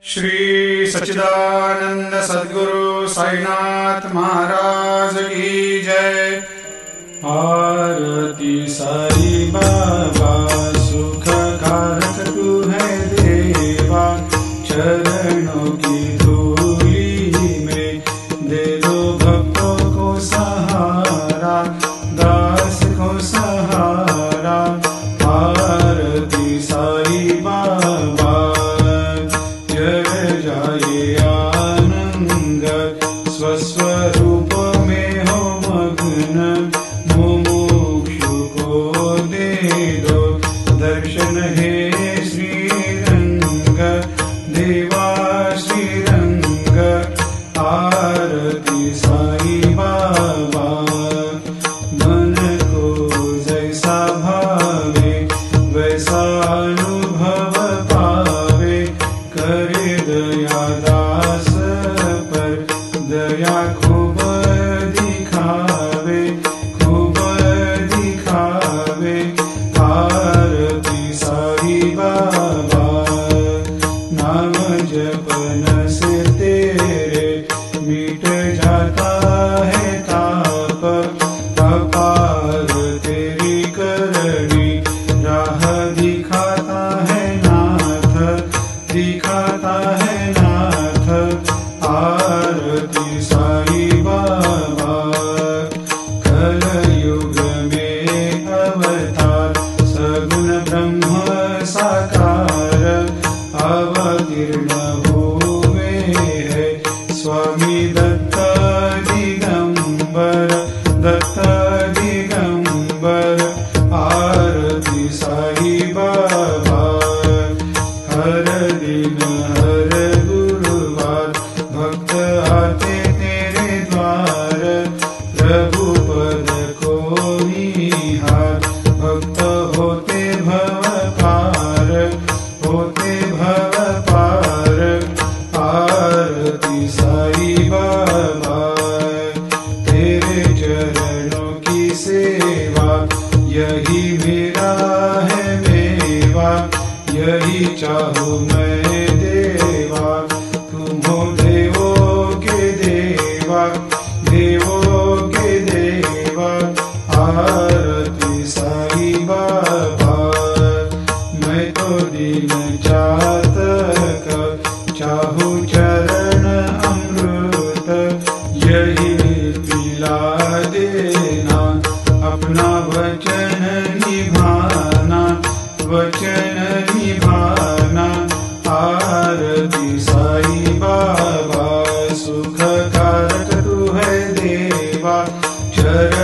श्री सच्चिदानंद सद्गुरु साईनाथ महाराज की जय। आरती साई बाबा सुख कारक तू है देवा, चरणों की धूली में दे दो भक्तों को सहारा, दास को सहारा। आरती साई बाबा जय जाए आनंद, स्वस्वरूप में हो मग्न, मुमुक्षु को दे दो दर्शन हे श्रीरंग, देवा श्रीरंग। आरती साई बाबा मन को जैसा भावे वैसा अनुभव पावे, करे दया दास पर दया खूब दिखावे, खूब दिखावे। आरती साई बाबा नाम जपन से तेरे मिट जाता है ताप, अपार तेरी करनी राह दिखाता है नाथ, दिखाता है नाथ। आरती साई बाबा कलयुग में अवतार, सगुण ब्रह्म साकार, अवतीर्ण हुए है स्वामी दत्त दिगंबर, दत्त दिगंबर। आरती साई बाबा हर दिन हर गुरुवार भक्त आते तेरे द्वार, प्रभु पद को निहार, भक्त होते भव पार, होते भव पार। आरती साई बाबा तेरे चरणों की सेवा, यही मेरा है मेवा, यही चाहूँ मैं देवा। तुम हो देवों के देवा, देवों के देवा। आरती साई बाबा मैं तो दीन चातक, चाहूँ चरण अमृत, यही पिला देना, अपना वचन निभाना, वचन निभाना। आरती साई बाबा सुख कारक तू है देवा, चरण